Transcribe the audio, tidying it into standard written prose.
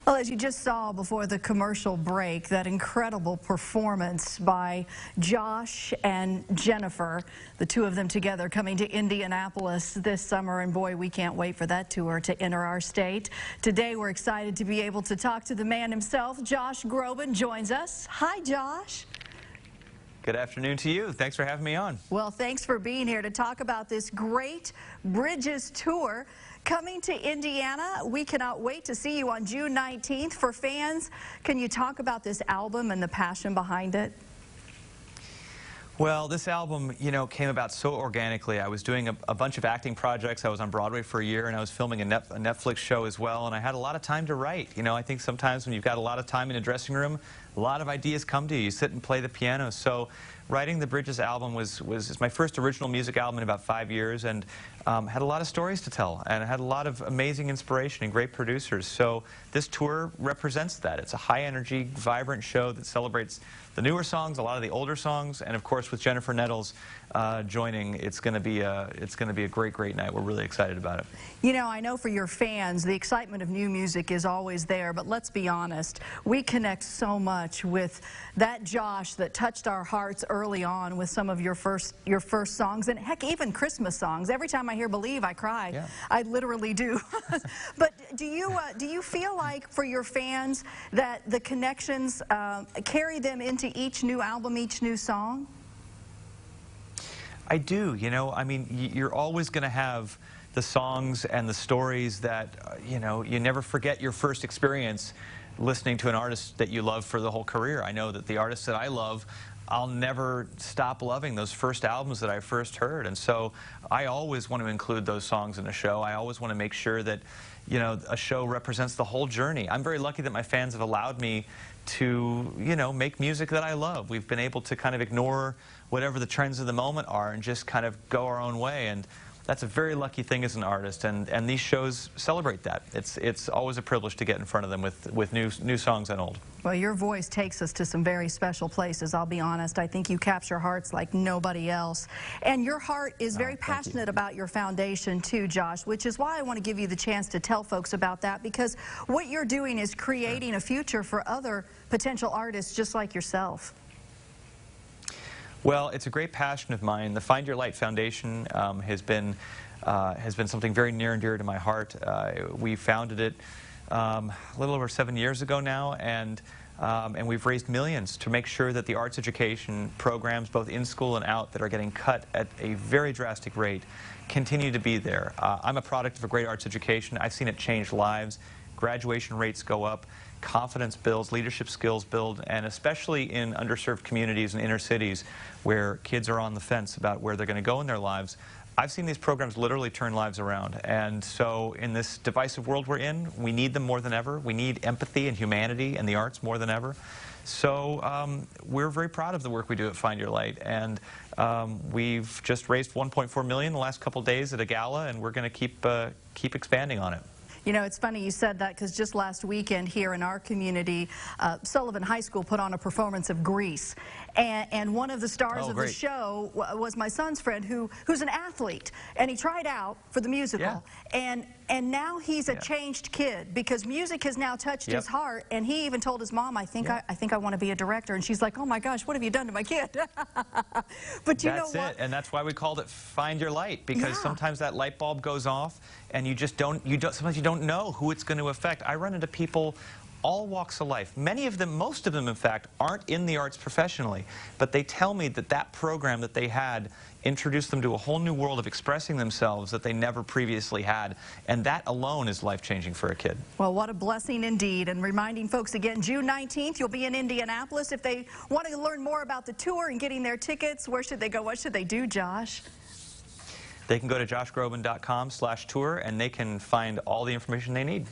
Well, as you just saw before the commercial break, that incredible performance by Josh and Jennifer, the two of them together coming to Indianapolis this summer. And boy, we can't wait for that tour to enter our state. Today, we're excited to be able to talk to the man himself. Josh Groban joins us. Hi, Josh. Good afternoon to you. Thanks for having me on. Well, thanks for being here to talk about this great Bridges tour coming to Indiana. We cannot wait to see you on June 19th. For fans, can you talk about this album and the passion behind it? Well, this album, came about so organically. I was doing a bunch of acting projects. I was on Broadway for a year, and I was filming a Netflix show as well, and I had a lot of time to write. I think sometimes when you've got a lot of time in a dressing room, a lot of ideas come to you. You sit and play the piano. So writing the Bridges album was my first original music album in about 5 years, and had a lot of stories to tell, and had a lot of amazing inspiration and great producers. So this tour represents that. It's a high-energy, vibrant show that celebrates the newer songs, a lot of the older songs, and of course with Jennifer Nettles joining, it's going to be a great night. We're really excited about it. I know for your fans, the excitement of new music is always there, but let's be honest, we connect so much with that Josh that touched our hearts early on with some of your first songs, and heck, even Christmas songs. Every time I hear "Believe," I cry. Yeah. I literally do. But do you feel like for your fans that the connections carry them into each new album, each new song? I do. I mean, you're always going to have the songs and the stories that, you never forget your first experience listening to an artist that you love for the whole career. I know that the artists that I love, I'll never stop loving those first albums that I first heard. And so I always want to include those songs in a show. I always want to make sure that, a show represents the whole journey. I'm very lucky that my fans have allowed me to, make music that I love. We've been able to kind of ignore whatever the trends of the moment are and just kind of go our own way. And that's a very lucky thing as an artist, and these shows celebrate that. It's always a privilege to get in front of them with new songs and old. Well, your voice takes us to some very special places, I'll be honest. I think you capture hearts like nobody else. And your heart is very passionate about your foundation too, Josh, which is why I want to give you the chance to tell folks about that, because what you're doing is creating a future for other potential artists just like yourself. Well, it's a great passion of mine. The Find Your Light Foundation has been something very near and dear to my heart. We founded it a little over 7 years ago now, and we've raised millions to make sure that the arts education programs, both in school and out, that are getting cut at a very drastic rate, continue to be there. I'm a product of a great arts education. I've seen it change lives. Graduation rates go up, confidence builds, leadership skills build, and especially in underserved communities and inner cities where kids are on the fence about where they're going to go in their lives. I've seen these programs literally turn lives around, and so in this divisive world we're in, we need them more than ever. We need empathy and humanity and the arts more than ever. So we're very proud of the work we do at Find Your Light, and we've just raised $1.4 million the last couple days at a gala, and we're going to keep expanding on it. It's funny you said that, because just last weekend here in our community, Sullivan High School put on a performance of Grease. And one of the stars of the show was my son's friend who's an athlete. And he tried out for the musical. Yeah. And now he's a changed kid, because music has now touched his heart. And he even told his mom, I think I want to be a director. And she's like, oh my gosh, what have you done to my kid? But you know what? That's it. And that's why we called it Find Your Light, because sometimes that light bulb goes off and sometimes you don't know who it's going to affect. I run into people all walks of life. Many of them, most of them, in fact, aren't in the arts professionally, but they tell me that that program that they had introduced them to a whole new world of expressing themselves that they never previously had, and that alone is life-changing for a kid. Well, what a blessing indeed. And reminding folks again, June 19th, you'll be in Indianapolis. If they want to learn more about the tour and getting their tickets, where should they go? What should they do, Josh? They can go to joshgroban.com/tour, and they can find all the information they need.